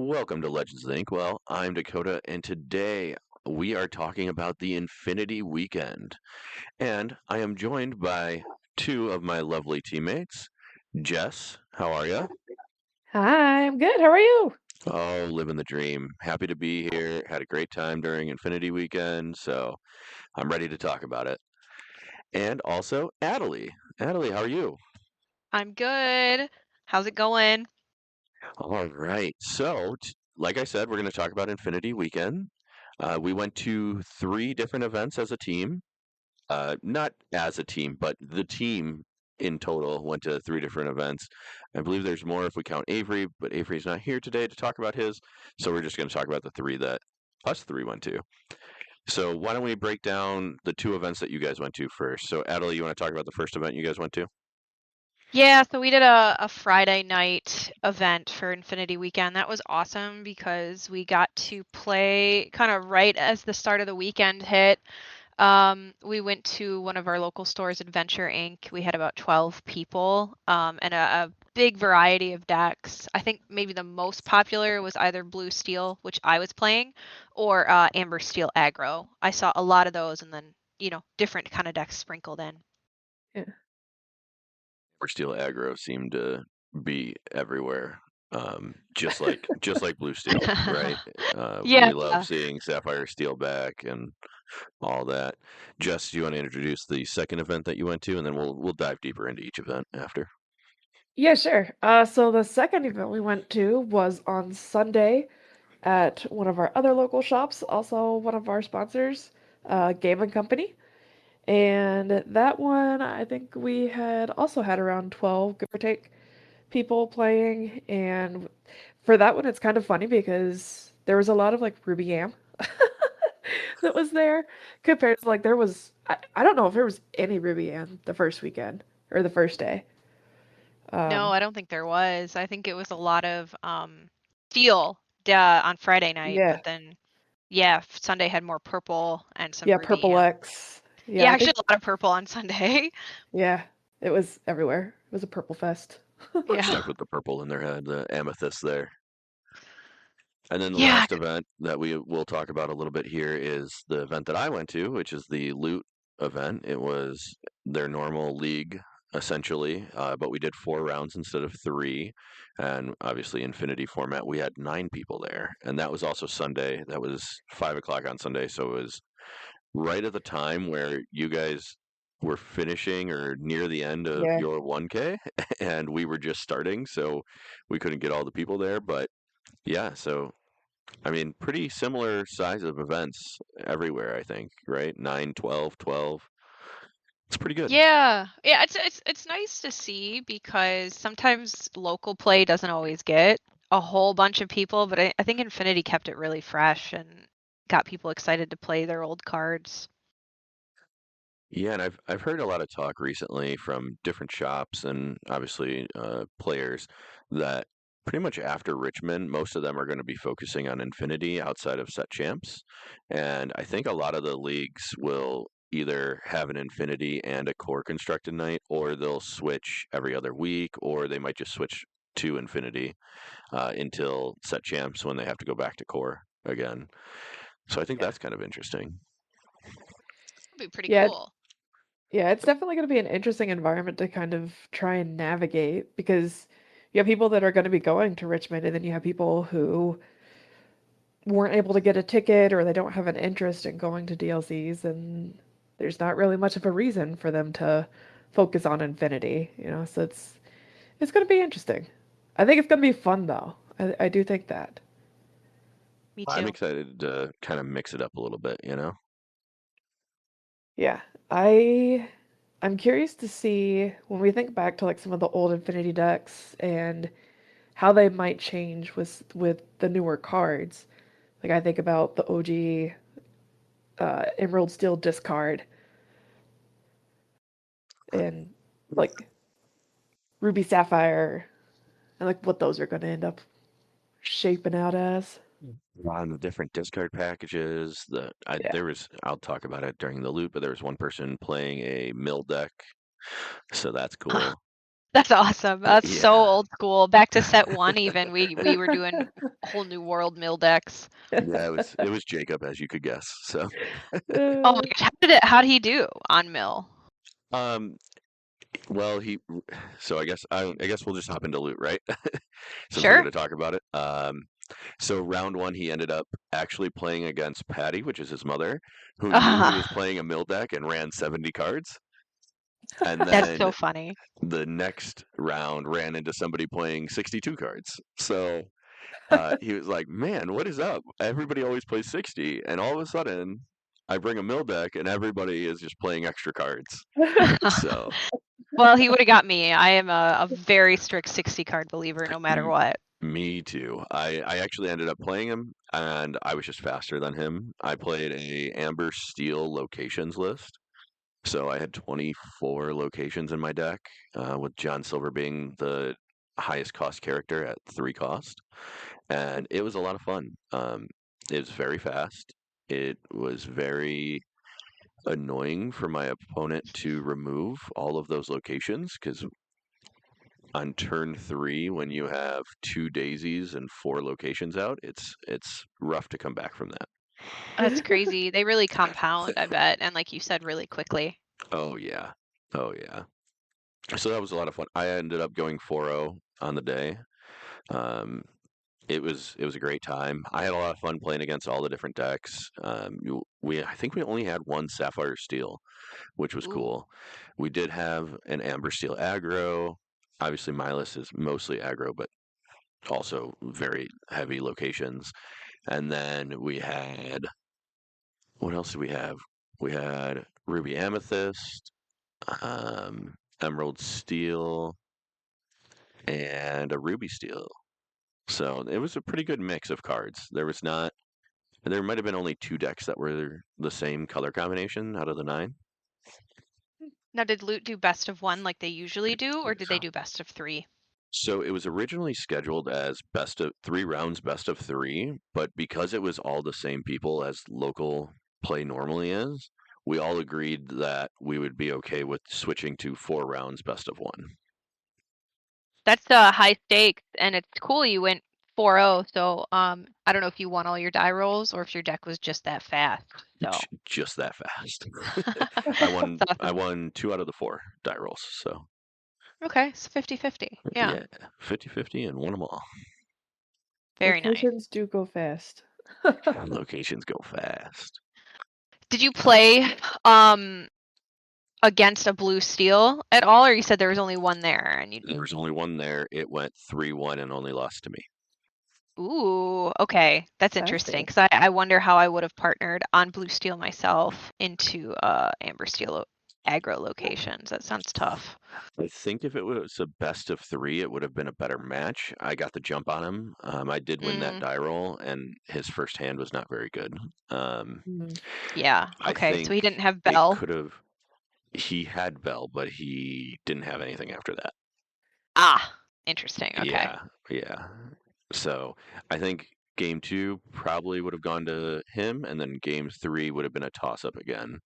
Welcome to Legends Inc. Well, I'm Dakota, and today we are talking about the Infinity Weekend. And I am joined by two of my lovely teammates. Jess, how are you? Hi, I'm good. How are you? Oh, living the dream. Happy to be here. Had a great time during Infinity Weekend, so I'm ready to talk about it. And also, Atalie. Atalie, how are you? I'm good. How's it going? All right. Like I said, we're going to talk about Infinity Weekend. We went to three different events as a team. Not as a team, but the team in total went to three different events. I believe there's more if we count Avery, but Avery's not here today to talk about his. So we're just going to talk about the three that us three went to. So why don't we break down the two events that you guys went to first? So Adelie, you want to talk about the first event you guys went to? Yeah, so we did a Friday night event for Infinity Weekend. That was awesome because we got to play kind of right as the start of the weekend hit. We went to one of our local stores, Adventure Inc. We had about 12 people, and a big variety of decks. I think maybe the most popular was either Blue Steel, which I was playing, or Amber Steel Aggro. I saw a lot of those, and then different kind of decks sprinkled in. Yeah. Or Steel Aggro seemed to be everywhere. Just like Blue Steel, right? Yeah. We love seeing Sapphire Steel back and all that. Jess, do you want to introduce the second event that you went to, and then we'll dive deeper into each event after. Yeah, sure. So the second event we went to was on Sunday at one of our other local shops, also one of our sponsors, Game and Company. And that one, I think we had also had around 12, give or take, people playing. And for that one, it's kind of funny because there was a lot of like Ruby Yam that was there compared to like I don't know if there was any Ruby Yam the first weekend or the first day. No, Um, I don't think there was. I think it was a lot of steel on Friday night, yeah, but then yeah, Sunday had more purple and some yeah, ruby Purple and X. Yeah, yeah, I actually think a lot of purple on Sunday. yeah, it was everywhere. It was a purple fest. We're Yeah. stuck with the purple in their head, the amethyst there. And then the Yeah. last event that we will talk about a little bit here is the event that I went to, which is the Loot event. It was their normal league, essentially, but we did 4 rounds instead of three. And obviously, Infinity format, we had 9 people there. And that was also Sunday. That was 5 o'clock on Sunday. So it was right at the time where you guys were finishing or near the end of Yeah. your 1K, and we were just starting. So we couldn't get all the people there. But yeah, so I mean, pretty similar size of events everywhere, I think, right? 9, 12, 12. It's pretty good. Yeah. Yeah, it's nice to see because sometimes local play doesn't always get a whole bunch of people, but I think Infinity kept it really fresh and got people excited to play their old cards. Yeah, and I've heard a lot of talk recently from different shops and obviously players that pretty much after Richmond, most of them are going to be focusing on Infinity outside of set champs. And I think a lot of the leagues will either have an Infinity and a core constructed night, or they'll switch every other week, or they might just switch to Infinity until set champs when they have to go back to core again. So I think Yeah. that's kind of interesting. That'd be pretty Yeah, cool. yeah, it's definitely going to be an interesting environment to kind of try and navigate because you have people that are going to be going to Richmond, and then you have people who weren't able to get a ticket or they don't have an interest in going to DLCs, and there's not really much of a reason for them to focus on Infinity, so it's going to be interesting. I think it's going to be fun though. I do think that. Me I'm too. excited to kind of mix it up a little bit, you know? Yeah, I I'm curious to see when we think back to like some of the old Infinity decks and how they might change with the newer cards. Like I think about the OG Emerald Steel discard and like Ruby Sapphire and like what those are going to end up shaping out as. On the different discard packages, Yeah. I'll talk about it during the loop, but there was one person playing a mill deck, so that's cool. That's awesome. That's so Yeah. old school. Back to set one even. We were doing whole new world mill decks. Yeah, it was Jacob, as you could guess. So, Oh my gosh, how did he do on mill? um, well, so I guess we'll just hop into loot, right? Since we're Sure. going to talk about it. So round one, he ended up actually playing against Patty, which is his mother, who knew he was playing a mill deck and ran 70 cards. And That's then so funny. the next round ran into somebody playing 62 cards. So he was like, "Man, what is up? Everybody always plays 60, and all of a sudden, I bring a mill deck, and everybody is just playing extra cards." So Well, he would have got me. I am a very strict 60 card believer no matter m- what. me too. I actually ended up playing him, and I was just faster than him. I played a Amber Steel locations list. So I had 24 locations in my deck, with John Silver being the highest cost character at 3 cost. And it was a lot of fun. It was very fast. It was very annoying for my opponent to remove all of those locations because on turn 3, when you have 2 daisies and 4 locations out, it's rough to come back from that. That's crazy. They really compound, I bet, and like you said, really quickly. Oh yeah, oh yeah. So that was a lot of fun. I ended up going 4-0 on the day. Um, it was a great time. I had a lot of fun playing against all the different decks. I think we only had one Sapphire Steel, which was Ooh. cool. We did have an Amber Steel aggro. Obviously, Milas is mostly aggro, but also very heavy locations. And then we had, what else did we have? We had Ruby Amethyst, Emerald Steel, and a Ruby Steel. So it was a pretty good mix of cards. There might have been only 2 decks that were the same color combination out of the 9. Now, did Loot do best of one like they usually do, or did they do best of three? So it was originally scheduled as best of 3 rounds, best of 3, but because it was all the same people as local play normally is, we all agreed that we would be okay with switching to 4 rounds, best of 1. That's high stakes, and it's cool you went 4-0. So I don't know if you won all your die rolls or if your deck was just that fast. So Just that fast. I that's won I awesome. won 2 out of the 4 die rolls. So, Okay, so 50-50. Yeah, yeah, 50-50 and won them all. very nice. Locations do go fast. Locations go fast. Did you play against a blue steel at all, or you said there was only one there and you? There was only one there. It went 3-1 and only lost to me. Ooh, okay, that's interesting Sassy. because I wonder how I would have partnered on blue steel myself into amber steel aggro locations. That sounds tough. I think if it was a best of 3, it would have been a better match. I got the jump on him. I did win that Mm, die roll, and his first hand was not very good. Mm. yeah. I Okay, so he think didn't have it Bell. could have. He had Bell, but he didn't have anything after that. Ah, interesting. Okay. Yeah, yeah. So I think game 2 probably would have gone to him, and then game 3 would have been a toss up again,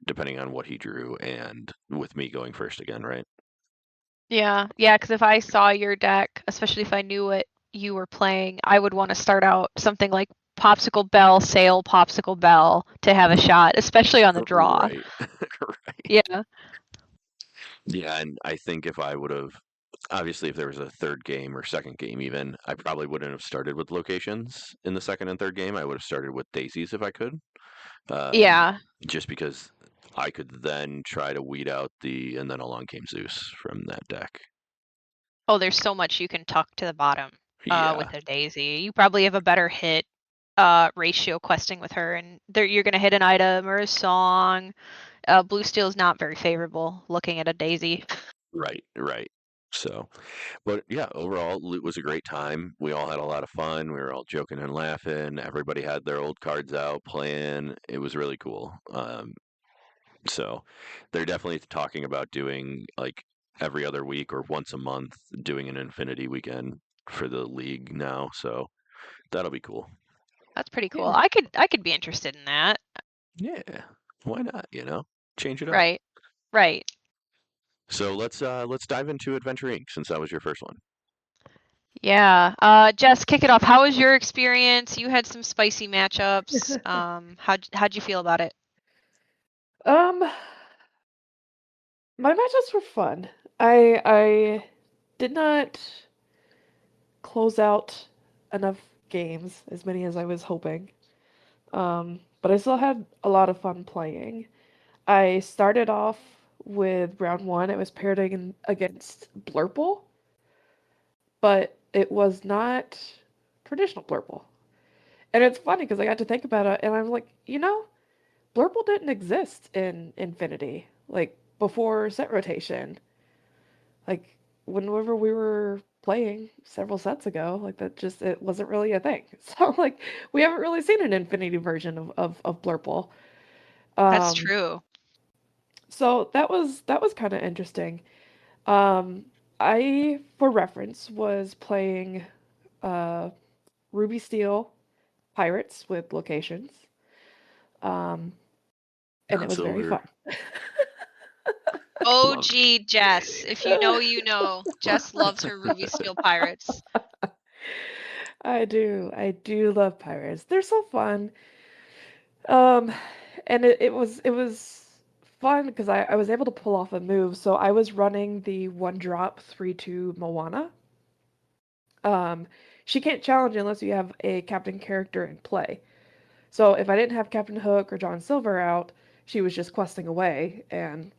depending on what he drew, and with me going first again, right? Yeah, yeah, because if I saw your deck, especially if I knew what you were playing, I would want to start out something like Popsicle Bell, Sail, Popsicle Bell to have a shot, especially on the draw. Right, right. Yeah. Yeah, and I think if I would have, obviously, if there was a third game or second game, even, I probably wouldn't have started with locations in the second and third game. I would have started with daisies if I could, um, Yeah. just because I could then try to weed out and then along came Zeus from that deck. Oh, there's so much you can tuck to the bottom Yeah, with a daisy. You probably have a better hit ratio questing with her, and there you're gonna hit an item or a song. Blue steel is not very favorable looking at a daisy. right, right. So, but yeah, overall, loot was a great time. We all had a lot of fun. We were all joking and laughing. Everybody had their old cards out playing. It was really cool. So they're definitely talking about doing like every other week or once a month, doing an Infinity weekend for the league now. So that'll be cool. That's pretty cool. Yeah. I could be interested in that. Yeah, why not? Change it up. Right. Right. So let's dive into Adventure Inc. since that was your first one. Yeah. Jess, kick it off. How was your experience? You had some spicy matchups. How'd you feel about it? Um, my matchups were fun. I did not close out enough games, as many as I was hoping. But I still had a lot of fun playing. I started off with round one. It was paired against Blurple, but it was not traditional Blurple. And it's funny because I got to think about it, and I'm like, Blurple didn't exist in Infinity, like before set rotation. Like whenever we were playing several sets ago, like that just it wasn't really a thing. So like we haven't really seen an Infinity version of Blurple. That's Um, true. so that was kind of interesting. Um, I, for reference, was playing uh, Ruby Steel Pirates with locations, um, and it was very Non-silver. fun. Love. OG Jess. If you know, you know. Jess loves her Ruby Steel Pirates. I do love pirates. They're so fun. Um, and it was fun because I was able to pull off a move. So I was running the one drop 3/2 Moana. Um, she can't challenge unless you have a captain character in play. So if I didn't have Captain Hook or John Silver out, she was just questing away and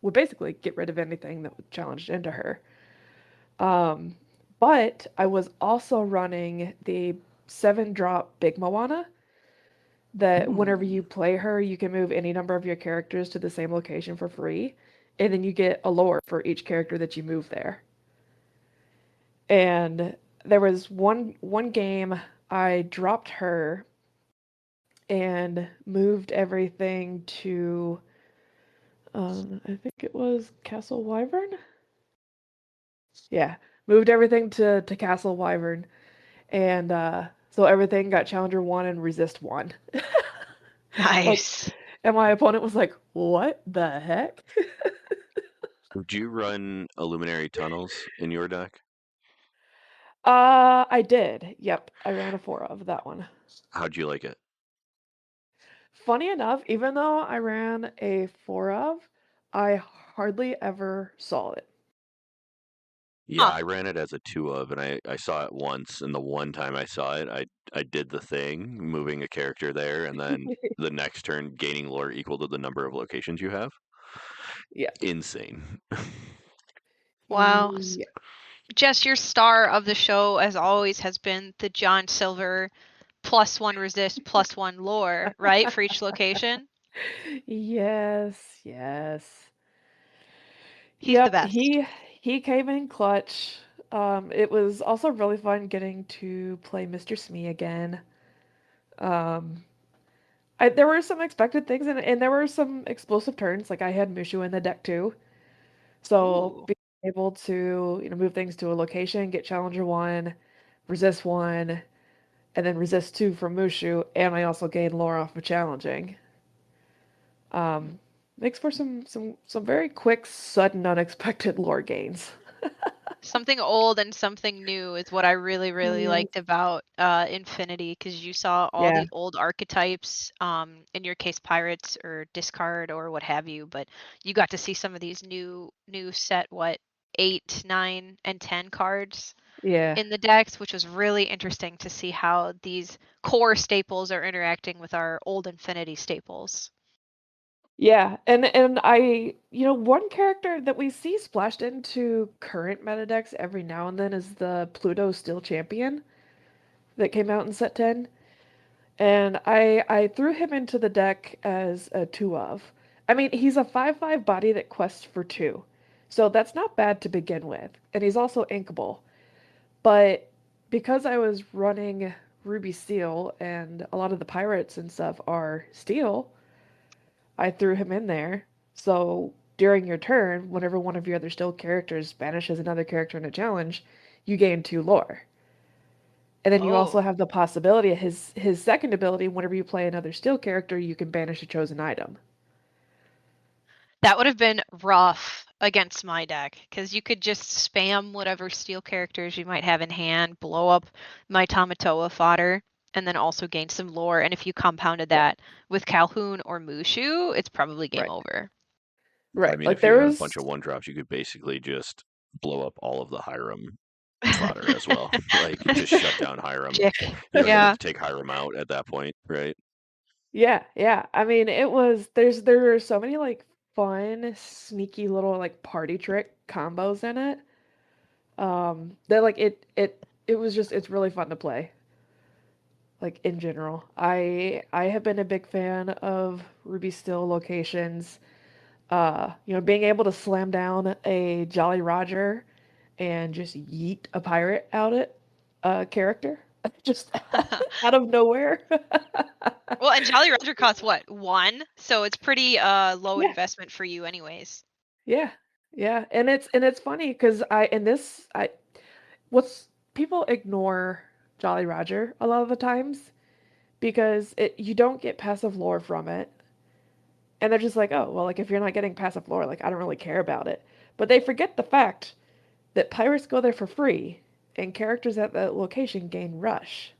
would basically get rid of anything that would challenge into her. Um, but I was also running the 7 drop Big Moana that whenever Ooh. you play her, you can move any number of your characters to the same location for free, and then you get a lore for each character that you move there. And there was one game I dropped her and moved everything to I think it was Castle Wyvern. Yeah, moved everything to Castle Wyvern, and so everything got Challenger 1 and Resist 1. Like, Nice. and my opponent was like, "What the heck?" Do you run Illuminary Tunnels in your deck? I did. Yep, I ran a 4 of that one. How'd you like it? Funny enough, even though I ran a 4 of, I hardly ever saw it. Yeah, Huh. I ran it as a two of, and I saw it once, and the one time I saw it, I did the thing, moving a character there, and then the next turn gaining lore equal to the number of locations you have. Yeah. Insane. Wow. Yeah. Jess, your star of the show, as always, has been the John Silver +1 resist, +1 lore, right? For each location. Yes, yes. He's the Yep, best. he came in clutch. It was also really fun getting to play Mr. Smee again. Um, there were some expected things and there were some explosive turns. Like I had Mushu in the deck too. So Ooh. being able to, move things to a location, get Challenger 1, resist 1, and then resist 2 from Mushu, and I also gain lore off of challenging. Um, makes for some very quick, sudden, unexpected lore gains. Something old and something new is what I really, really Yeah. liked about Infinity, because you saw all Yeah. the old archetypes, in your case pirates or discard or what have you, but you got to see some of these new set, what, 8, 9, and 10 cards Yeah. in the decks, which was really interesting to see how these core staples are interacting with our old Infinity staples. Yeah, and one character that we see splashed into current meta decks every now and then is the Pluto Steel Champion that came out in set 10. And I threw him into the deck as a 2 of. I mean, he's a 5/5 body that quests for 2. So that's not bad to begin with. And he's also inkable. But because I was running Ruby Steel and a lot of the pirates and stuff are steel, I threw him in there. So during your turn, whenever one of your other steel characters banishes another character in a challenge, you gain 2 lore. And then you also Oh. have the possibility of his second ability, whenever you play another steel character, you can banish a chosen item. That would have been rough against my deck because you could just spam whatever steel characters you might have in hand, blow up my Tamatoa fodder, and then also gain some lore. And if you compounded Yeah. that with Calhoun or Mushu, it's probably game Right. over. I Right. mean, Like if you there had a was bunch of 1-drops, you could basically just blow up all of the Hiram fodder as well. Like, just shut down Hiram. Jick. You don't even Yeah. have to take Hiram out at that point, right? yeah. I mean, there are so many like fun, sneaky little like party trick combos in it. That like it was just it's really fun to play. Like in general. I have been a big fan of Ruby Steel locations. Being able to slam down a Jolly Roger and just yeet a pirate out it character just out of nowhere. Well, and Jolly Roger costs what? 1? So it's pretty low Yeah, investment for you anyways. yeah, yeah. And it's funny because I what's people ignore Jolly Roger a lot of the times because you don't get passive lore from it. And they're just like, oh, well, like if you're not getting passive lore, like I don't really care about it. But they forget the fact that pirates go there for free and characters at that location gain rush.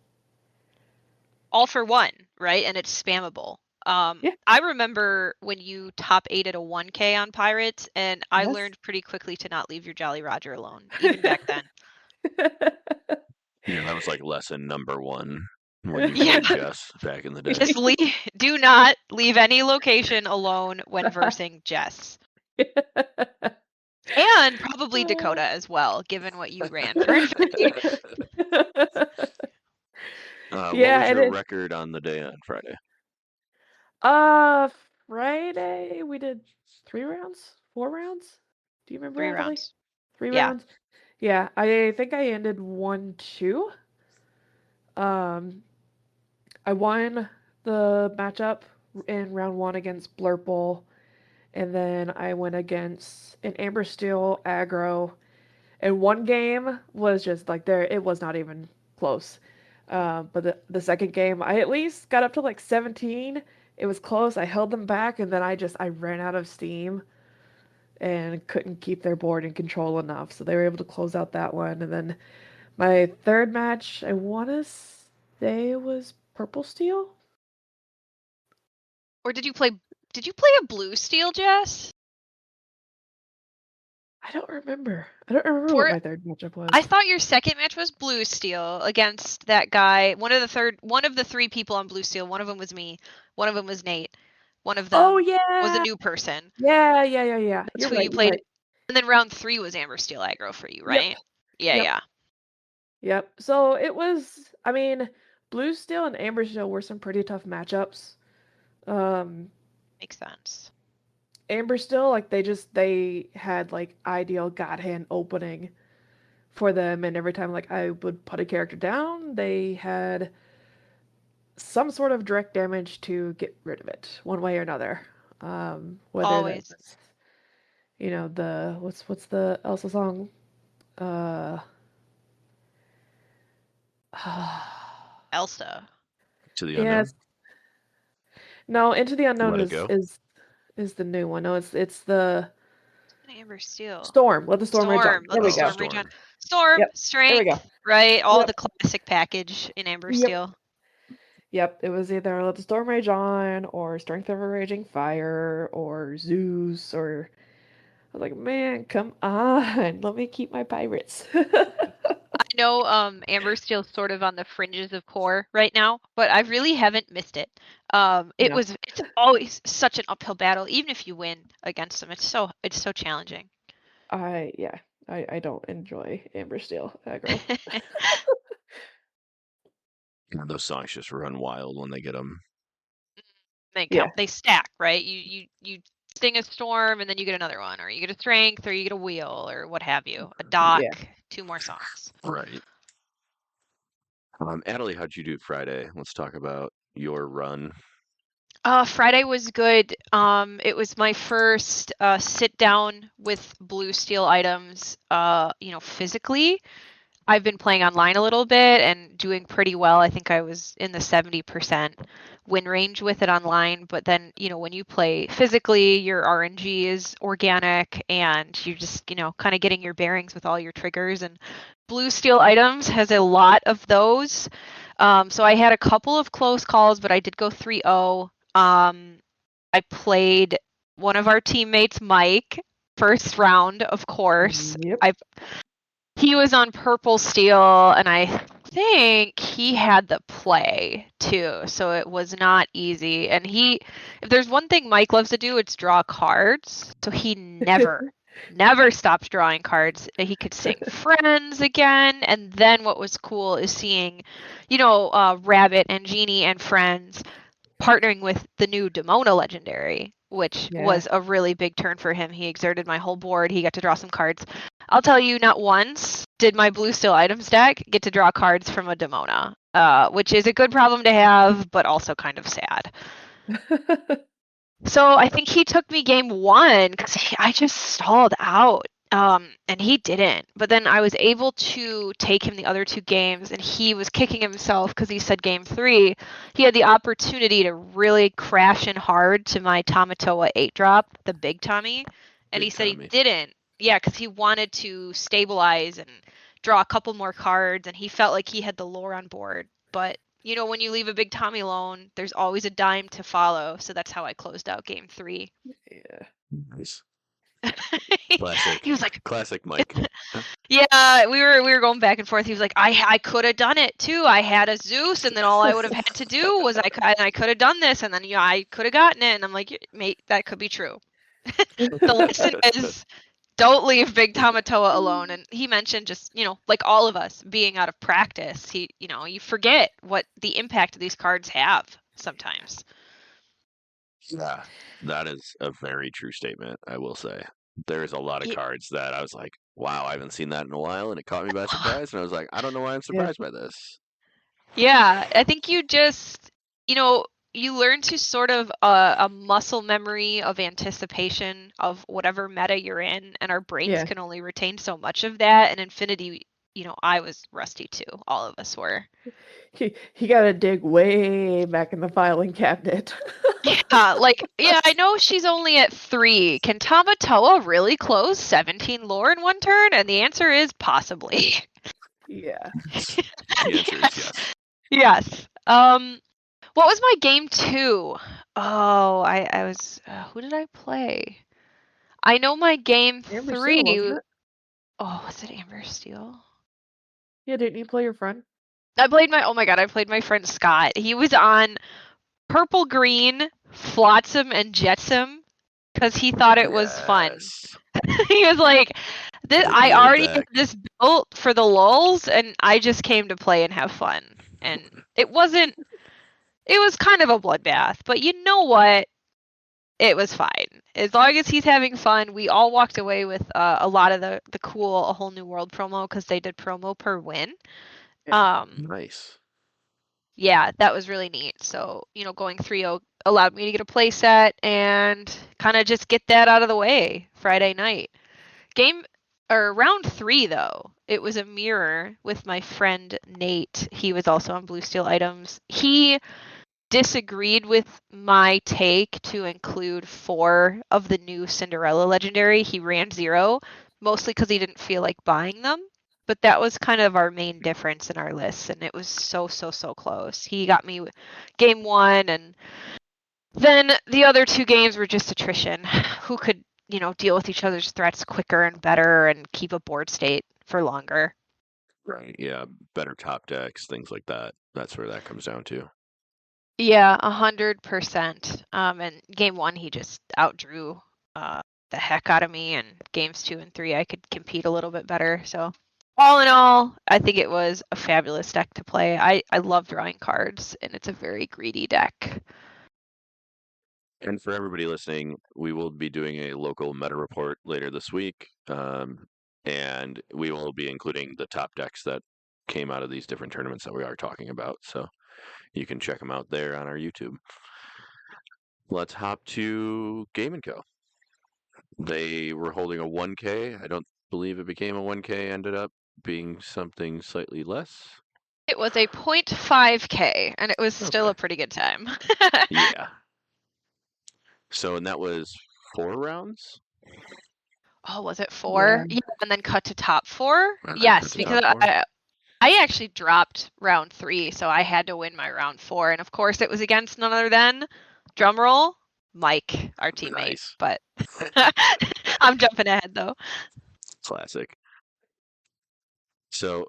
All for 1, right? And it's spammable. Yeah. I remember when you top 8 at a 1K on Pirates, and I Yes. learned pretty quickly to not leave your Jolly Roger alone, even back then. Yeah, that was like lesson number 1 when you Yeah. played Jess back in the day. Just do not leave any location alone when versing Jess. And probably Dakota as well, given what you ran for Infinity. What Yeah, was and your record on the day on Friday? uh Friday we did 3 rounds, 4 rounds. Do you remember, 3 Atalie? rounds. Three Yeah. rounds. Yeah, I think I ended 1-2. Um, I won the matchup in round one against Blurple, and then I went against an Amber Steel aggro. And one game was just like there, it was not even close. But the second game, I at least got up to like 17. It was close. I held them back, and then I ran out of steam and couldn't keep their board in control enough. So they were able to close out that one. And then my third match, I want to say it was Purple Steel. Or did you play a blue steel, Jess? I don't remember. I don't remember what For my third matchup was. I thought your second match was blue steel against that guy. One of the 3 people on blue steel. One of them was me. One of them was Nate. One of Oh them was a yeah, new person. yeah. That's You're who right. you You're played. right. And then round 3 was Amber Steel aggro for you, Yep. right? Yeah, Yep. yeah. Yep. So it was. I mean, Blue Steel and Amber Steel were some pretty tough matchups. Um, Makes sense. Amber Steel, like they had like ideal God Hand opening for them, and every time like I would put a character down, they had some sort of direct damage to get rid of it one way or another. Whether that Always. was, the what's the Elsa song? Uh, Elsa. To the unknown? yes. No, Into the Unknown Let it is go? is the new one. No, it's the Amber Steel. Storm. Let the storm rage on. Storm. There Let the we go. storm rage on. Storm, Yep. There we go. strength, right? All Yep. the classic package in Amber Yep. Steel. Yep. It was either Let the Storm Rage On or Strength of a Raging Fire or Zeus or I was like, man, come on. Let me keep my pirates. I know Amber Steel's sort of on the fringes of core right now, but I really haven't missed it. No. It's always such an uphill battle, even if you win against them. It's so challenging. I don't enjoy Amber Steel aggro. Those songs just run wild when they get them. Yeah. They stack, right? You sting a storm and then you get another one, or you get a strength, or you get a wheel, or what have you. A dock, Yeah. 2 more songs. Right. Atalie, how'd you do Friday? Let's talk about your run. Friday was good. It was my first sit down with blue steel items, physically. I've been playing online a little bit and doing pretty well. I think I was in the 70% win range with it online. But then, when you play physically, your RNG is organic and you're just, kind of getting your bearings with all your triggers. And Blue Steel Items has a lot of those. So I had a couple of close calls, but I did go 3-0. I played one of our teammates, Mike, first round, of course. Yep. He was on purple steel, and I think he had the play too, so it was not easy. And if there's one thing Mike loves to do, it's draw cards. So he never stopped drawing cards. He could sing Friends again, and then what was cool is seeing, Rabbit and Genie and Friends partnering with the new Demona Legendary, which was a really big turn for him. He exerted my whole board. He got to draw some cards. I'll tell you, not once did my Blue Steel Items deck get to draw cards from a Demona, which is a good problem to have, but also kind of sad. So I think he took me game 1 because I just stalled out. And he didn't. But then I was able to take him the other 2 games, and he was kicking himself because he said game 3, he had the opportunity to really crash in hard to my Tamatoa 8-drop, the big Tommy, and he said he didn't. Yeah, because he wanted to stabilize and draw a couple more cards, and he felt like he had the lore on board. But, when you leave a big Tommy alone, there's always a dime to follow, so that's how I closed out game 3. Yeah. Nice. Classic. He was like, classic Mike. Yeah, we were going back and forth. He was like, I could have done it too. I had a Zeus, and then all I would have had to do was I could have done this, and then I could have gotten it. And I'm like, mate, that could be true. The lesson is don't leave Big Tamatoa alone. And he mentioned just like all of us being out of practice. You forget what the impact of these cards have sometimes. Yeah, that is a very true statement, I will say. There's a lot of cards that I was like, wow, I haven't seen that in a while, and it caught me by surprise, and I was like, I don't know why I'm surprised by this. Yeah, I think you just, you learn to sort of a muscle memory of anticipation of whatever meta you're in, and our brains can only retain so much of that. And Infinity, I was rusty too. All of us were. He got to dig way back in the filing cabinet. Yeah, I know she's only at 3. Can Tamatoa really close 17 lore in one turn? And the answer is possibly. Yeah. The answer is yes. Yes. What was my game 2? Oh, I was. Who did I play? I know my game Amber 3. Steel, wasn't it? Oh, was it Amber Steel? Yeah, didn't you play your friend? I played my friend Scott. He was on Purple Green, Flotsam, and Jetsam because he thought it was fun. He was like, I already have this built for the lulz, and I just came to play and have fun. And it was kind of a bloodbath, but you know what? It was fine. As long as he's having fun, we all walked away with a lot of the cool A Whole New World promo because they did promo per win. Nice. Yeah, that was really neat. So, going 3-0 allowed me to get a play set and kind of just get that out of the way Friday night. Round 3 though, it was a mirror with my friend Nate. He was also on Blue Steel Items. He disagreed with my take to include 4 of the new Cinderella Legendary. He ran 0, mostly because he didn't feel like buying them. But that was kind of our main difference in our lists, and it was so close. He got me game 1, and then the other 2 games were just attrition. Who could, deal with each other's threats quicker and better and keep a board state for longer. Right, yeah, better top decks, things like that. That's where that comes down to. Yeah, 100%. And game 1, he just outdrew the heck out of me, and games 2 and 3, I could compete a little bit better. So, all in all, I think it was a fabulous deck to play. I love drawing cards, and it's a very greedy deck. And for everybody listening, we will be doing a local meta report later this week, and we will be including the top decks that came out of these different tournaments that we are talking about. So you can check them out there on our YouTube. Let's hop to Game & Co. They were holding a 1K. I don't believe it became a 1K, ended up being something slightly less? It was a 0.5K, and it was still Okay. a pretty good time. Yeah. So, and that was 4 rounds? Oh, was it 4? Yeah, and then cut to top 4? And then cut Yes, to because top 4? I actually dropped round 3, so I had to win my round 4, and of course it was against none other than, drumroll, Mike, our teammate. Nice. But I'm jumping ahead though. Classic. So,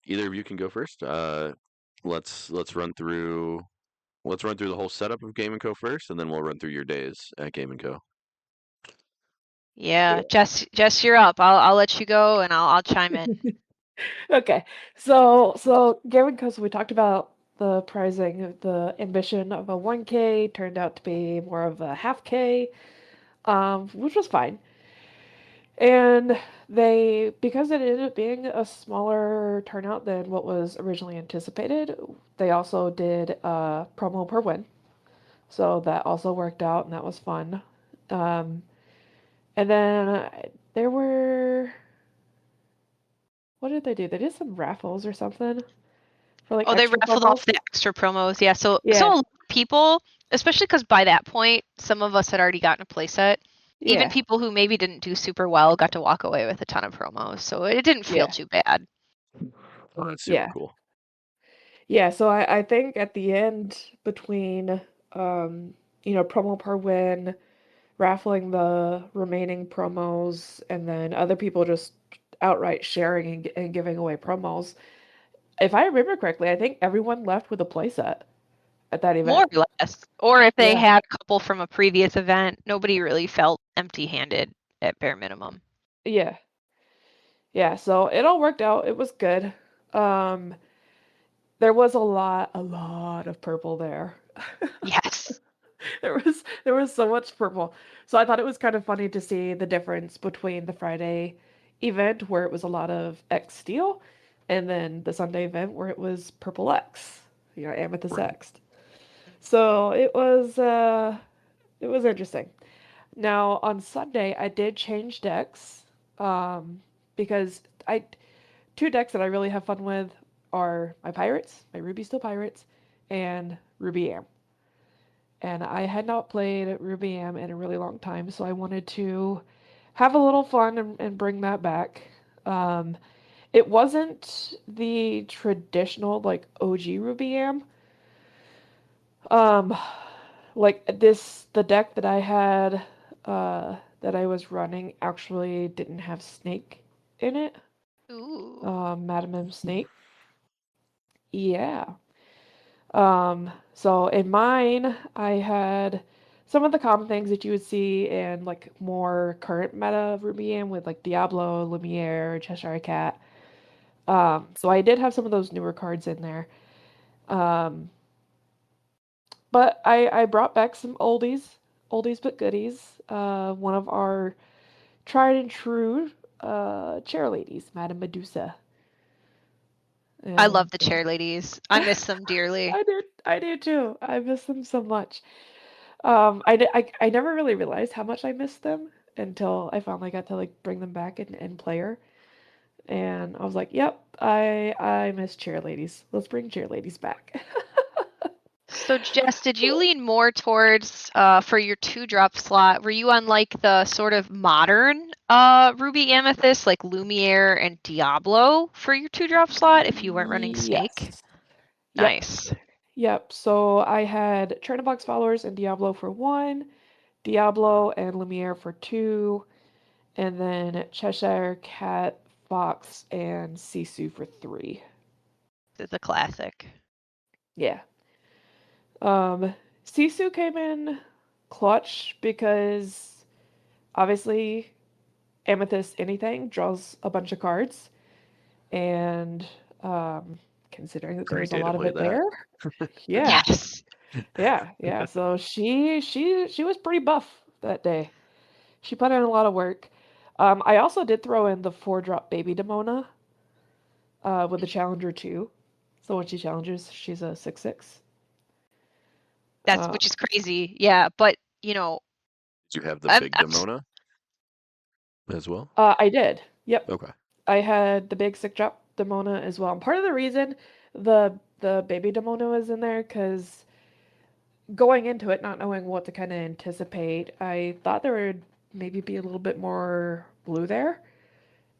either of you can go first. Let's run through the whole setup of Game & Co. first, and then we'll run through your days at Game & Co. Yeah, Jess, you're up. I'll let you go, and I'll chime in. Okay, so Gavin, because we talked about the pricing, the ambition of a 1K turned out to be more of a half K, which was fine. And because it ended up being a smaller turnout than what was originally anticipated, they also did a promo per win. So that also worked out, and that was fun. Um, and then there were, what did they do? They did some raffles or something for like Oh, they extra raffled promos. off the extra promos. Yeah, so a Yeah, lot of people, especially because by that point, some of us had already gotten a playset. Even yeah, people who maybe didn't do super well got to walk away with a ton of promos, so it didn't feel yeah, too bad. Oh, that's super yeah. cool. Yeah, so I think at the end between promo per win, raffling the remaining promos, and then other people just outright sharing and giving away promos. If I remember correctly, I think everyone left with a playset at that More event. or less. Or if they Yeah, had a couple from a previous event, nobody really felt empty-handed at bare minimum. yeah, yeah. So it all worked out. It was good. Um, there was a lot of purple there. Yes. There was so much purple. So I thought it was kind of funny to see the difference between the Friday event where it was a lot of X steel and then the Sunday event where it was purple X, amethyst Right. X. So it was interesting. Now on Sunday I did change decks because I two decks that I really have fun with are my pirates, my Ruby Steel pirates, and Ruby Am. And I had not played Ruby Am in a really long time, so I wanted to have a little fun and bring that back. Um, it wasn't the traditional like OG Ruby Am. Um, the deck that I had, that I was running actually didn't have Snake in it. Ooh. Madam M Snake. Yeah. So in mine, I had some of the common things that you would see in like more current meta of Rubian with like Diablo, Lumiere, Cheshire Cat. So I did have some of those newer cards in there. Um, but I brought back some oldies but goodies. One of our tried and true chair ladies, Madame Medusa. I love And the chair ladies. I miss them dearly. I do too. I miss them so much. I never really realized how much I missed them until I finally got to like bring them back in player, and I was like, "Yep, I miss chair ladies. Let's bring chair ladies back." So Jess, did you lean more towards for your 2-drop slot? Were you on like the sort of modern Ruby Amethyst, like Lumiere and Diablo for your 2-drop slot if you weren't running Snake? Yes. Yep. Nice. Yep. So I had Chernabog's followers and Diablo for one, Diablo and Lumiere for two, and then Cheshire Cat, Fox, and Sisu for three. It's a classic. Yeah. Sisu came in clutch because obviously Amethyst anything draws a bunch of cards, and considering that Great there's a day to lot of play it that. there, yeah, Yes. yeah. So she was pretty buff that day. She put in a lot of work. I also did throw in the 4-drop baby Demona with the Challenger too. So when she challenges, she's a 6/6. That's Uh, which is crazy. Yeah, but you know, Did you have the I'm, big I'm Demona as well? I did. Yep. Okay. I had the big sick drop Demona as well. And part of the reason the baby Demona was in there because going into it, not knowing what to kind of anticipate, I thought there would maybe be a little bit more blue there.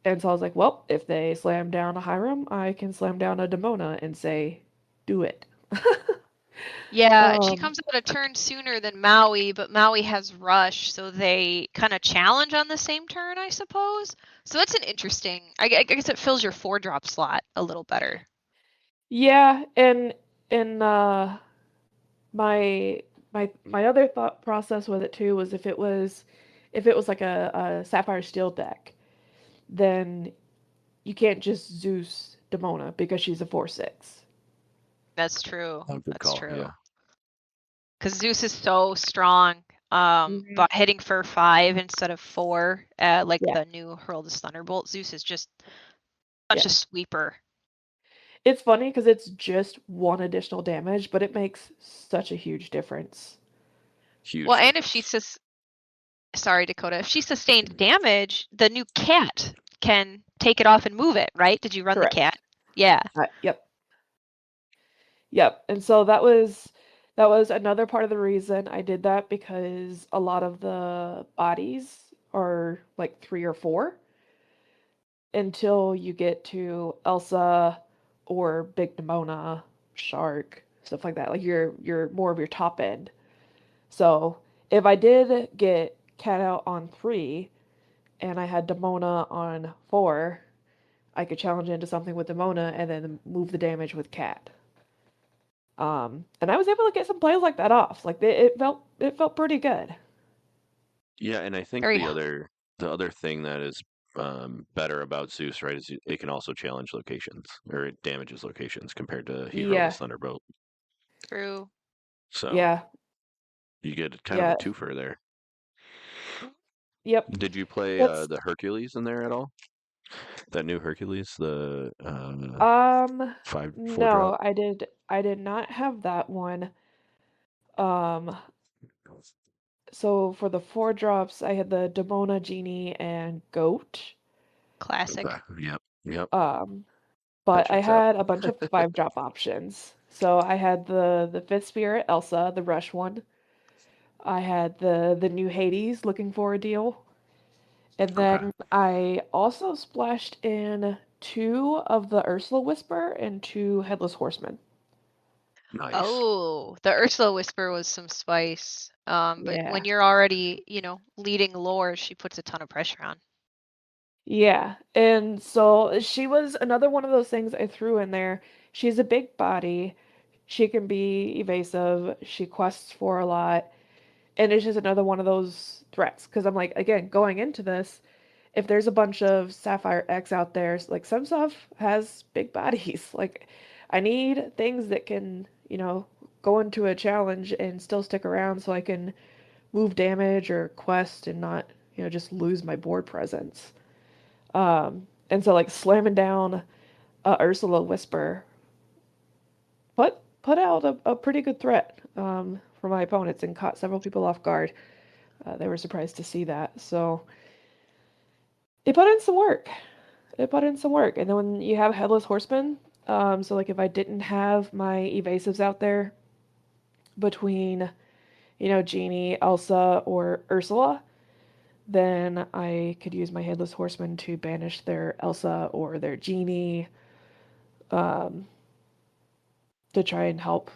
And so I was like, well, if they slam down a Hiram, I can slam down a Demona and say, do it. Yeah, and she Um, comes out a turn sooner than Maui, but Maui has rush, so they kind of challenge on the same turn, I suppose. So it's an interesting. I guess it fills your 4-drop slot a little better. yeah, and my my other thought process with it too was if it was like a Sapphire Steel deck, then you can't just Zeus Demona because she's a 4/6. That's true. Oh, good That's call. true. Yeah. Because Zeus is so strong. Mhm. But hitting for 5 instead of 4, like Yeah, the new Herald's Thunderbolt, Zeus is just such yeah. a sweeper. It's funny because it's just one additional damage, but it makes such a huge difference. Well, Huge and if she difference. says, sorry, Dakota, if she sustained damage, the new cat can take it off and move it, right? Did you run the cat? Correct. Yeah. Yep. Yep. And so that was another part of the reason I did that because a lot of the bodies are like 3 or 4 until you get to Elsa or Big Demona, Shark, stuff like that. Like you're more of your top end. So if I did get Cat out on 3 and I had Demona on 4, I could challenge into something with Demona and then move the damage with Cat. And I was able to get some plays like that off. Like it felt pretty good. Yeah, and I think Very. the other thing that is better about Zeus, right, is it can also challenge locations or it damages locations compared to He Hurls Yeah, Thunderbolt. True. So yeah, you get kind of a yeah. twofer there. Yep. Did you play That's the Hercules in there at all? That new Hercules, the five four drop. no, I did not have that one. Um so for the 4 drops I had the Demona Genie and Goat. Okay. Classic. Yep. Yep. Um That but I checks out. had a bunch of 5 drop options. So I had the Fifth Spirit Elsa, the Rush one. I had the new Hades looking for a deal. And Okay. then I also splashed in 2 of the Ursula Whisper and 2 Headless Horsemen. Nice. Oh, the Ursula Whisper was some spice. But when Yeah. you're already, leading lore, she puts a ton of pressure on. Yeah. And so she was another one of those things I threw in there. She's a big body. She can be evasive. She quests for a lot. And it's just another one of those threats. Because I'm like, again, going into this, if there's a bunch of Sapphire X out there, like some stuff has big bodies. Like I need things that can, go into a challenge and still stick around so I can move damage or quest and not, just lose my board presence. And so like slamming down Ursula Whisper put out a pretty good threat for my opponents and caught several people off guard. They were surprised to see that. So it put in some work. It put in some work. And then when you have Headless Horseman, so like if I didn't have my evasives out there between, Genie, Elsa, or Ursula, then I could use my Headless Horseman to banish their Elsa or their Genie um, to try and help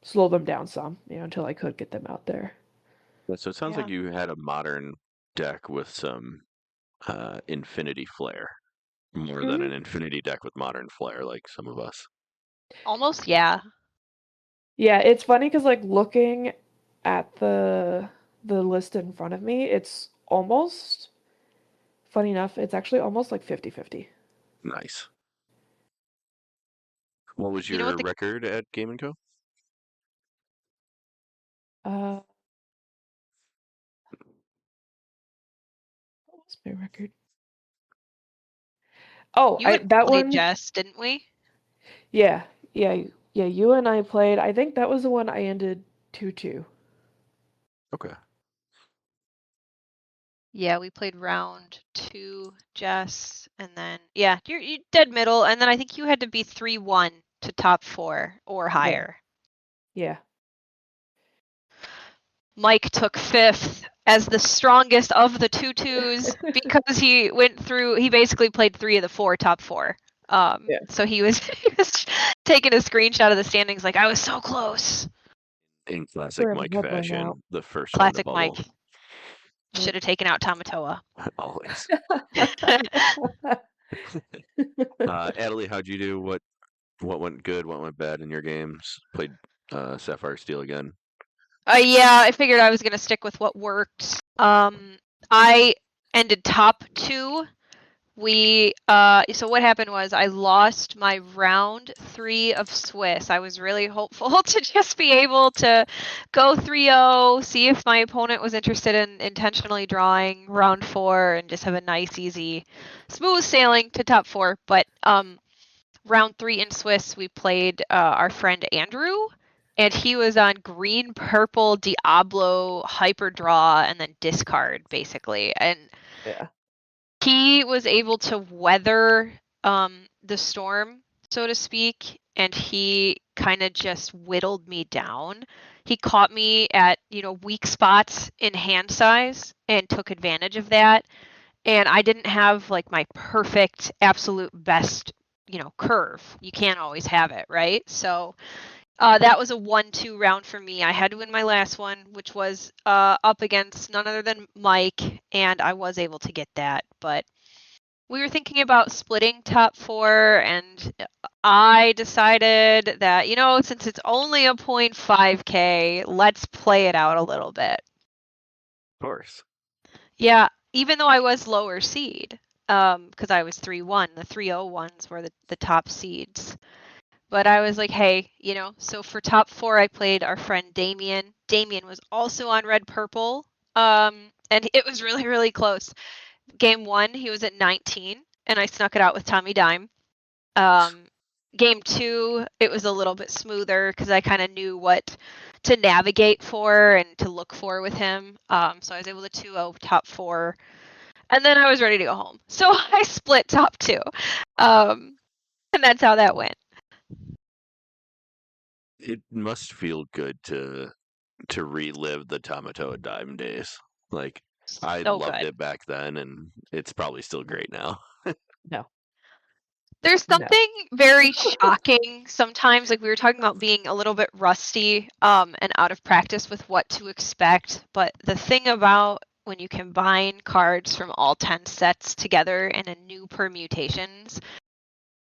slow them down some, until I could get them out there. Yeah, so it sounds like Yeah. you had a modern deck with some Infinity Flare more than Hmm. an Infinity deck with modern Flare, like some of us. Almost, yeah. Yeah, it's funny because like looking at the list in front of me, it's almost funny enough, it's actually almost like 50-50. Nice. What was You know what your the record at Game and Co? Uh, what was my record? Oh, you I had that played one. Jess, didn't we? Yeah, yeah, yeah. You and I played. I think that was the one I ended 2-2. Okay. Yeah, we played round 2, Jess, and then you dead middle, and then I think you had to be 3-1 to top 4 or higher. Yeah. Mike took 5th as the strongest of the 2-2s because he basically played 3 of the 4 top 4. Yeah. So he was taking a screenshot of the standings like, I was so close. In classic We're Mike bubbling fashion, out. the first one to Classic bubble. Mike. Should have taken out Tamatoa. Always. Atalie, how'd you do? What went good? What went bad in your games? Played Sapphire Steel again. Yeah, I figured I was gonna stick with what worked. I ended top 2. So what happened was I lost my round 3 of Swiss. I was really hopeful to just be able to go 3-0, see if my opponent was interested in intentionally drawing round 4 and just have a nice, easy, smooth sailing to top 4. But round 3 in Swiss, we played our friend Andrew, and he was on green, purple, Diablo, hyper draw, and then discard, basically. And Yeah. he was able to weather the storm, so to speak, and he kind of just whittled me down. He caught me at, weak spots in hand size and took advantage of that. And I didn't have like my perfect, absolute best, curve. You can't always have it, right? So that was a 1-2 round for me. I had to win my last one, which was up against none other than Mike, and I was able to get that. But we were thinking about splitting top 4, and I decided that, since it's only a 0.5K, let's play it out a little bit. Of course. Yeah, even though I was lower seed, because I was 3-1, the 3-0 ones were the top seeds. But I was like, hey, so for top 4, I played our friend Damien. Damien was also on red purple, and it was really, really close. Game 1, he was at 19, and I snuck it out with Tommy Dime. Game 2, it was a little bit smoother because I kind of knew what to navigate for and to look for with him. So I was able to 2-0 top 4, and then I was ready to go home. So I split top 2, and that's how that went. It must feel good to relive the Tamatoa Dime days. Like I So loved good. it back then, and it's probably still great now. No. There's No. something very shocking sometimes, like we were talking about being a little bit rusty and out of practice with what to expect. But the thing about when you combine cards from all 10 sets together in a new permutations,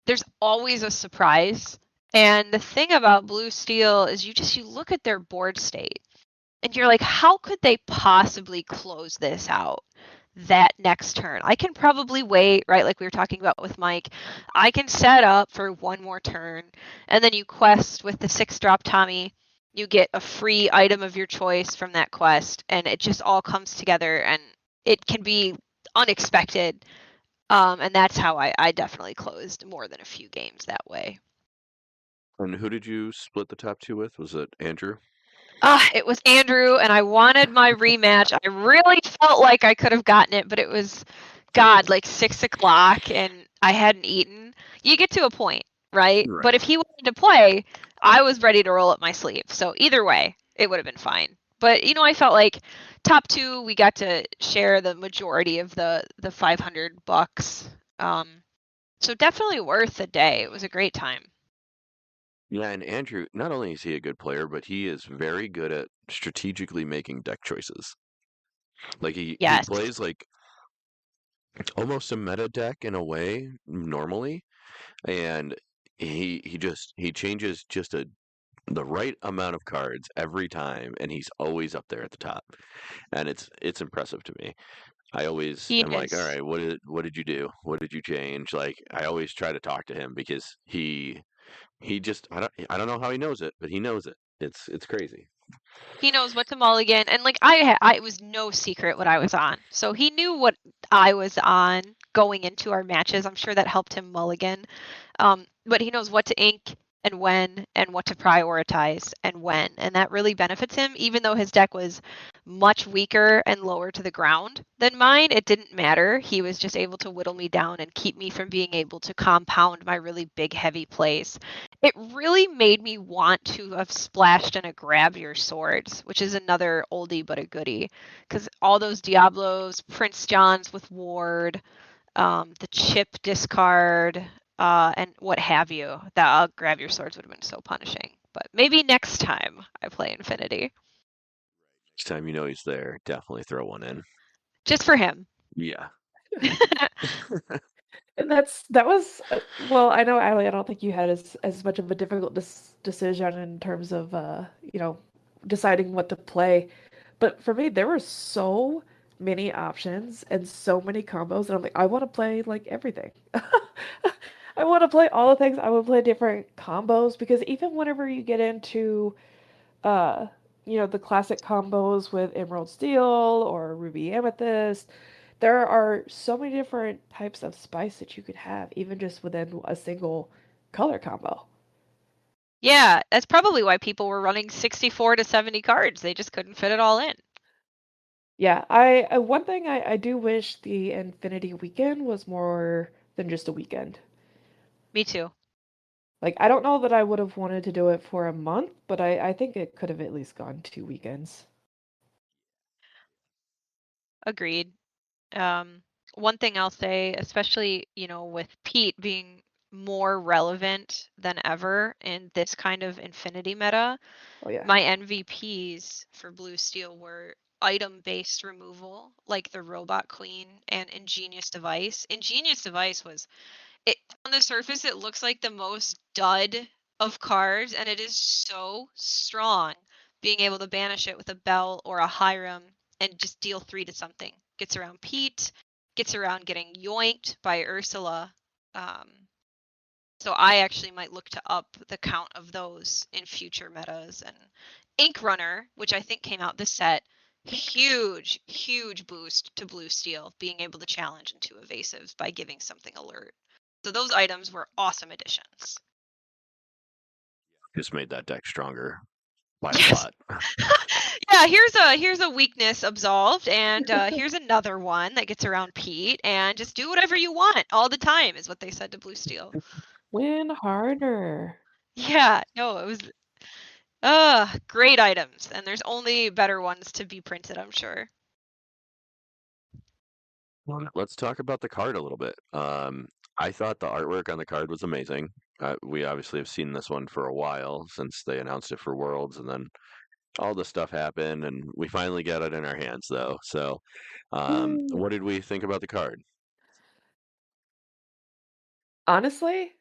there's always a surprise. And the thing about Blue Steel is you look at their board state and you're like, how could they possibly close this out that next turn? I can probably wait, right? Like we were talking about with Mike. I can set up for one more turn, and then you quest with the 6-drop Tommy. You get a free item of your choice from that quest, and it just all comes together, and it can be unexpected. And that's how I definitely closed more than a few games that way. And who did you split the top 2 with? Was it Andrew? It was Andrew, and I wanted my rematch. I really felt like I could have gotten it, but it was, God, like 6 o'clock, and I hadn't eaten. You get to a point, right? But Right. if he wanted to play, I was ready to roll up my sleeve. So either way, it would have been fine. But I felt like top 2, we got to share the majority of the $500. So definitely worth the day. It was a great time. Yeah, and Andrew, not only is he a good player, but he is very good at strategically making deck choices. Like he Yes. plays like almost a meta deck in a way normally, and he changes just the right amount of cards every time, and he's always up there at the top, and it's impressive to me. I always He am like, all is. right, what did you do? What did you change? Like I always try to talk to him because he just I don't know how he knows it, but he knows it. It's crazy. He knows what to mulligan, and like it was no secret what I was on, so he knew what I was on going into our matches. I'm sure that helped him mulligan, but he knows what to ink. and when and what to prioritize and when. And that really benefits him. Even though his deck was much weaker and lower to the ground than mine, it didn't matter. He was just able to whittle me down and keep me from being able to compound my really big, heavy plays. It really made me want to have splashed in a grab your swords, which is another oldie but a goodie. Because all those Diablos, Prince Johns with Ward, the chip discard, and what have you. That grab your swords would have been so punishing. But maybe next time I play Infinity. Next time you know he's there, definitely throw one in. Just for him. Yeah. And that was well, I know, Allie, I don't think you had as much of a difficult decision in terms of deciding what to play. But for me, there were so many options and so many combos, and I'm like, I want to play like everything. I want to play all the things. I want to play different combos because even whenever you get into uh the classic combos with Emerald Steel or Ruby Amethyst, there are so many different types of spice that you could have, even just within a single color combo. Yeah, that's probably why people were running 64 to 70 cards. They just couldn't fit it all in. Yeah, I one thing I do wish the Infinity Weekend was more than just a weekend. Me too. Like, I don't know that I would have wanted to do it for a month, but I think it could have at least gone 2 weekends. Agreed. Um, One thing I'll say, especially, with Pete being more relevant than ever in this kind of Infinity meta, Oh yeah. my MVPs for Blue Steel were item-based removal, like the Robot Queen and Ingenious Device. Ingenious Device was it on the surface it looks like the most dud of cards, and it is so strong. Being able to banish it with a Bell or a Hiram and just deal 3 to something. Gets around Pete, gets around getting yoinked by Ursula. Um, so I actually might look to up the count of those in future metas. And Ink Runner, which I think came out this set, huge, huge boost to Blue Steel, being able to challenge into evasives by giving something alert. So those items were awesome additions. Just made that deck stronger by a Yes. lot. Yeah, here's a weakness absolved, and here's another one that gets around Pete, and just do whatever you want all the time, is what they said to Blue Steel. Win harder. Yeah, no, it was great items, and there's only better ones to be printed, I'm sure. Well, let's talk about the card a little bit. I thought the artwork on the card was amazing. We obviously have seen this one for a while since they announced it for Worlds, and then all the stuff happened, and we finally got it in our hands, though. So, Woo. what did we think about the card? Honestly,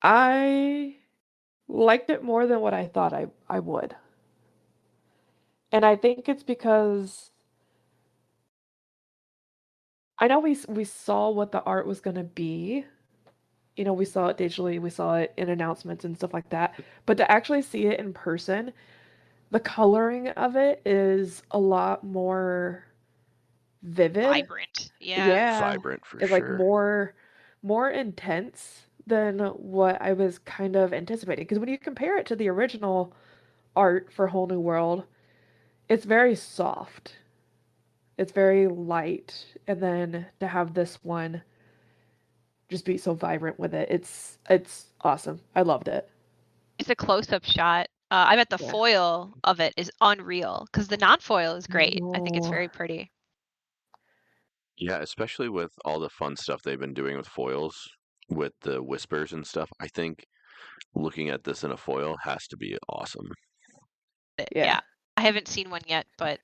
I liked it more than what I thought I would. And I think it's because I know we saw what the art was going to be. We saw it digitally, we saw it in announcements and stuff like that. But to actually see it in person, the coloring of it is a lot more vivid. Vibrant, yeah. Yeah, Vibrant for it's like sure. more intense than what I was kind of anticipating. Because when you compare it to the original art for Whole New World, it's very soft. It's very light. And then to have this one just be so vibrant with it, it's awesome. I loved it. It's a close-up shot. I bet the Yeah. foil of it is unreal, because the non-foil is great. I think it's No. very pretty. Yeah, especially with all the fun stuff they've been doing with foils, with the whispers and stuff. I think looking at this in a foil has to be awesome. Yeah. Yeah, I haven't seen one yet, but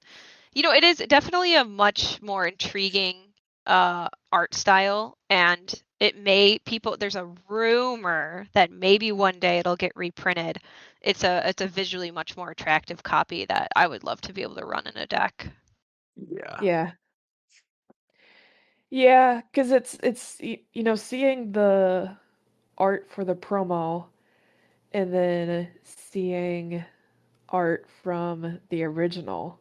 it is definitely a much more intriguing art style, and there's a rumor that maybe one day it'll get reprinted. It's a visually much more attractive copy that I would love to be able to run in a deck. Yeah. Yeah. Yeah, because seeing the art for the promo and then seeing art from the original.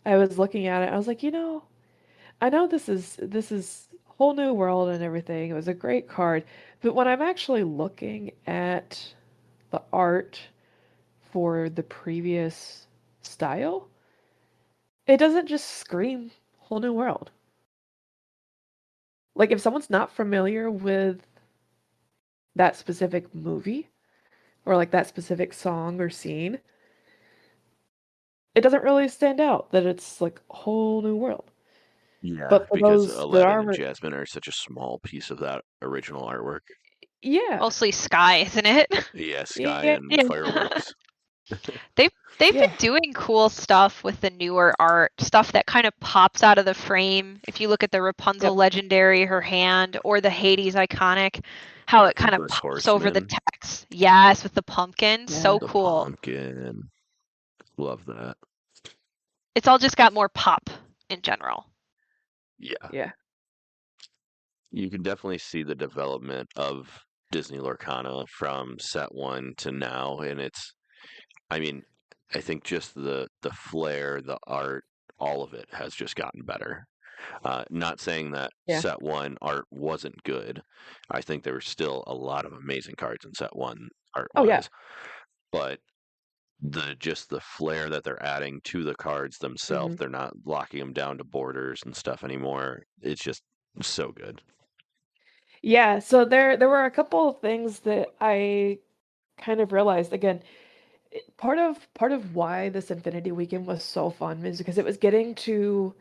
I was looking at it, I was like, I know this is Whole New World and everything. It was a great card, but when I'm actually looking at the art for the previous style, it doesn't just scream whole new world. Like if someone's not familiar with that specific movie or like that specific song or scene, it doesn't really stand out that it's like a whole new world. Yeah, But for because those that Aladdin and are, Jasmine are such a small piece of that original artwork. yeah, Mostly Sky, isn't it? Yeah, sky yeah, and Yeah. fireworks. They've yeah, been doing cool stuff with the newer art, stuff that kind of pops out of the frame. If you look at the Rapunzel yep, Legendary, her hand, or the Hades iconic, how it kind of Headless pops over the Horseman, text. Yes, with the pumpkin. So yeah, the cool. pumpkin. Love that. It's all just got more pop in general. Yeah, yeah. you can definitely see the development of Disney Lorcana from set one to now, and I mean, I think just the flair, the art, all of it has just gotten better. Not saying that Yeah. set one art wasn't good. I think there were still a lot of amazing cards in set one art Oh yeah. wise, but the flair that they're adding to the cards themselves, Hmm. they're not locking them down to borders and stuff anymore. It's just so good. Yeah, so there were a couple of things that I kind of realized again. Part of why this Infinity Weekend was so fun is because it was getting to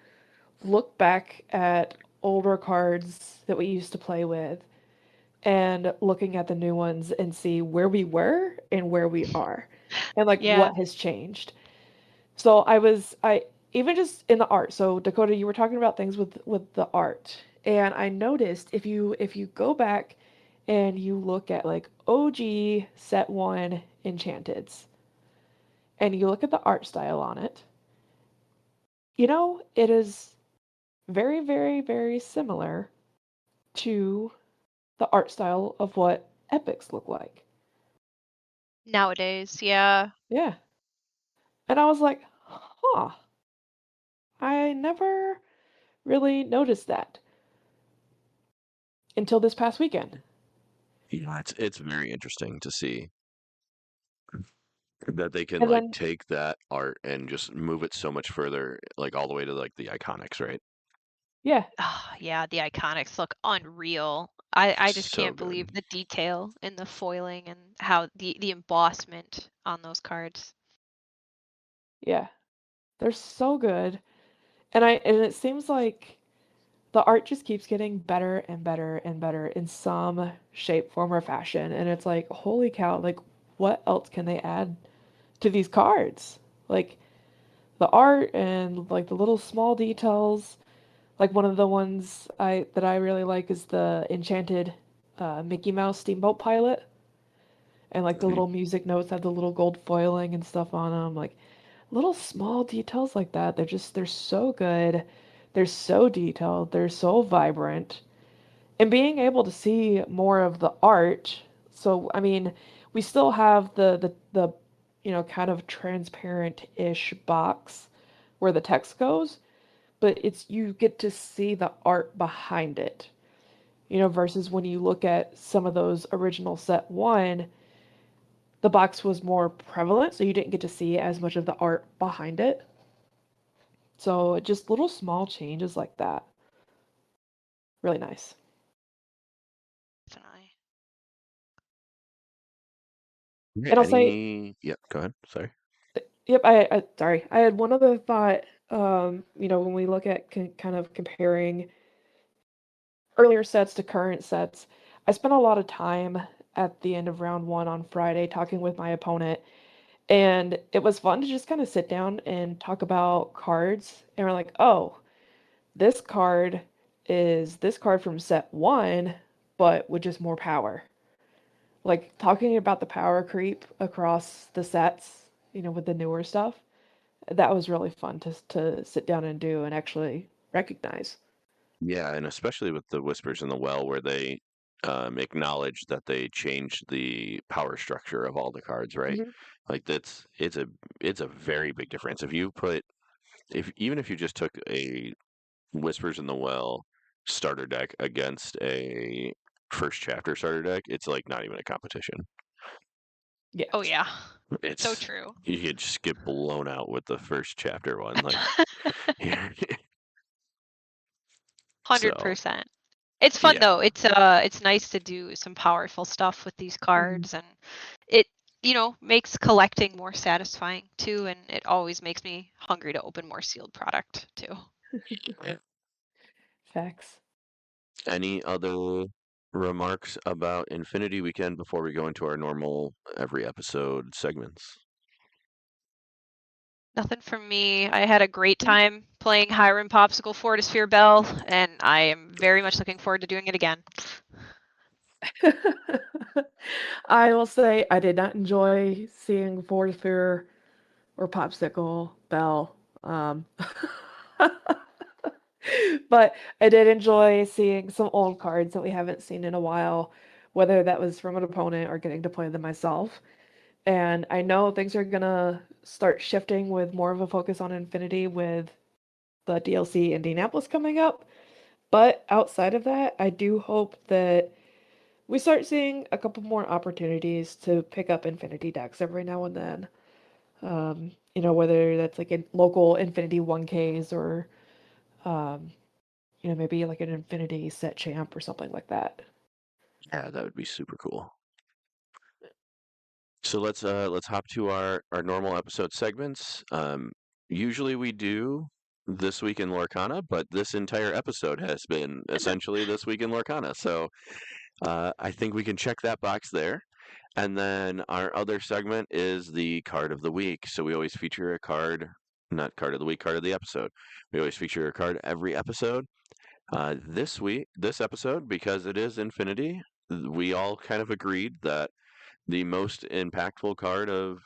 look back at older cards that we used to play with and looking at the new ones and see where we were and where we are and like Yeah. what has changed. So I even just in the art. So Dakota, you were talking about things with the art, and I noticed if you go back and you look at like OG set one Enchanteds and you look at the art style on it, it is very, very, very similar to the art style of what epics look like. Nowadays, yeah. Yeah. And I was like, huh, I never really noticed that until this past weekend. Yeah, it's very interesting to see that they can And like then, take that art and just move it so much further, like all the way to like the iconics, right? yeah, Oh, yeah, the iconics look unreal. I just So can't believe good. the detail in the foiling and how the embossment on those cards. yeah, they're so good. And it seems like the art just keeps getting better and better and better in some shape, form, or fashion. And it's like, holy cow, like what else can they add to these cards? Like the art and like the little small details. Like one of the ones I really like is the enchanted Mickey Mouse Steamboat Pilot, and like the Mhm. little music notes have the little gold foiling and stuff on them. Like little small details like that. They're so good. They're so detailed. They're so vibrant. And being able to see more of the art. So I mean, we still have the kind of transparent-ish box where the text goes, but it's you get to see the art behind it. Versus when you look at some of those original set one, the box was more prevalent, so you didn't get to see as much of the art behind it. So just little small changes like that. Really nice. Definitely. Okay, And I'll say, yeah, go ahead. Sorry. yep, sorry. I had one other thought. When we look at kind of comparing earlier sets to current sets, I spent a lot of time at the end of round one on Friday talking with my opponent. And it was fun to just kind of sit down and talk about cards. And we're like, oh, this card is this card from set one, but with just more power. Like talking about the power creep across the sets, with the newer stuff. That was really fun to sit down and do and actually recognize. Yeah, and especially with the Whispers in the Well, where they acknowledge that they changed the power structure of all the cards, right? Hmm. Like it's a very big difference. If even if you just took a Whispers in the Well starter deck against a first chapter starter deck, it's like not even a competition. Yes. Oh yeah, so It's true. you could just get blown out with the first chapter one, like yeah. So 100%. It's fun yeah, though. It's nice to do some powerful stuff with these Mhm. cards, and it makes collecting more satisfying too, and it always makes me hungry to open more sealed product too. Facts. any other remarks about Infinity Weekend before we go into our normal every episode segments? Nothing from me. I had a great time playing Hiram Popsicle Fortisphere Bell, and I am very much looking forward to doing it again. I will say I did not enjoy seeing Fortifer or Popsicle Bell. But I did enjoy seeing some old cards that we haven't seen in a while, whether that was from an opponent or getting to play them myself. And I know things are gonna start shifting with more of a focus on Infinity with the DLC Indianapolis coming up. But outside of that, I do hope that we start seeing a couple more opportunities to pick up Infinity decks every now and then. Whether that's like in local Infinity 1Ks or, um, maybe like an Infinity set champ or something like that. Yeah, that would be super cool. So let's hop to our normal episode segments. Usually we do this week in Lorcana, but this entire episode has been essentially this week in Lorcana. So I think we can check that box there. And then our other segment is the card of the week. So we always feature a card, not card of the week, card of the episode. We always feature a card every episode. This episode, because it is Infinity, we all kind of agreed that the most impactful card of,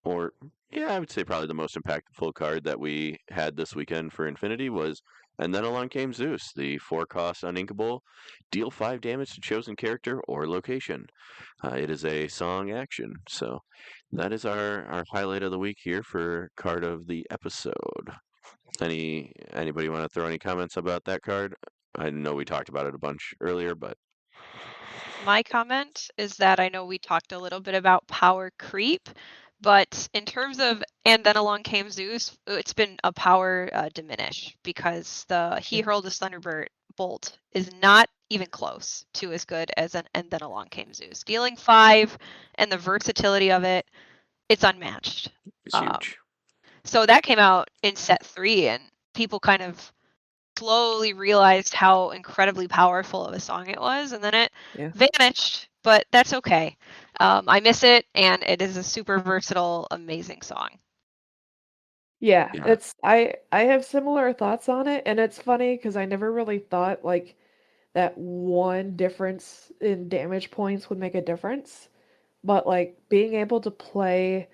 or yeah, I would say probably the most impactful card that we had this weekend for Infinity was, and then along came Zeus, the 4 cost uninkable, deal 5 damage to chosen character or location. It is a song action, so that is our highlight of the week here for card of the episode. Anybody want to throw any comments about that card? I know we talked about it a bunch earlier, but My comment is that I know we talked a little bit about power creep, but in terms of and then along came Zeus, it's been a power diminish because the He Yeah. Hurled His Thunderbird Bolt is not even close to as good as an and then along came Zeus. Dealing 5 and the versatility of it, it's unmatched. it's Um, huge. so that came out in set 3, and people kind of slowly realized how incredibly powerful of a song it was, and then it Yeah. vanished, but that's okay. I miss it, and it is a super versatile, amazing song. Yeah, Yeah, I have similar thoughts on it, and it's funny because I never really thought like that one difference in damage points would make a difference. But like being able to play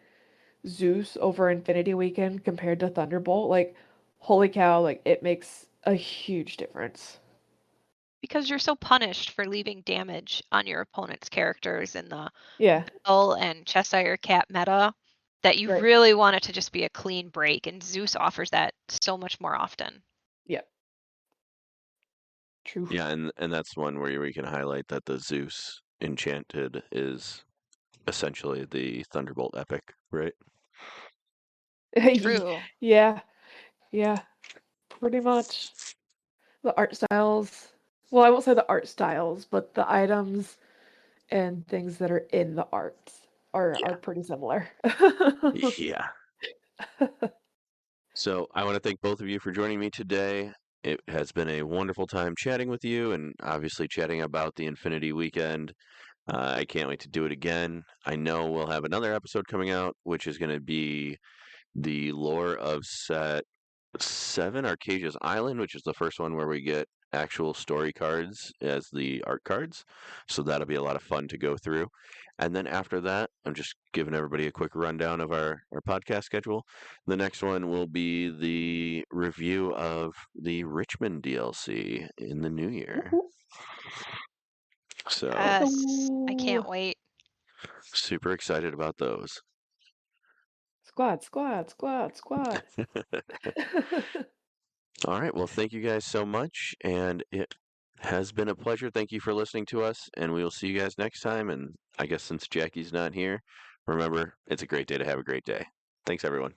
Zeus over Infinity Weekend compared to Thunderbolt, like holy cow, like it makes a huge difference. Because you're so punished for leaving damage on your opponent's characters in the Yeah, Bell and Cheshire Cat meta that you right. really want it to just be a clean break, and Zeus offers that so much more often. Yeah, true. yeah, and that's one where we can highlight that the Zeus Enchanted is essentially the Thunderbolt epic, right? True. Yeah, yeah, pretty much. The art styles. Well, I won't say the art styles, but the items and things that are in the arts are Yeah, pretty similar. yeah. So I want to thank both of you for joining me today. It has been a wonderful time chatting with you and obviously chatting about the Infinity Weekend. I can't wait to do it again. I know we'll have another episode coming out, which is going to be the lore of set 7, Arcasia's Island, which is the first one where we get actual story cards as the art cards. So that'll be a lot of fun to go through. And then after that, I'm just giving everybody a quick rundown of our podcast schedule. The next one will be the review of the Richmond DLC in the new year. Woohoo. So Yes, I Ooh. can't wait. super excited about those. Squad, squad, squad, squad. All right. Well, thank you guys so much. And it has been a pleasure. Thank you for listening to us. And we will see you guys next time. And I guess since Jackie's not here, Remember, it's a great day to have a great day. Thanks, everyone.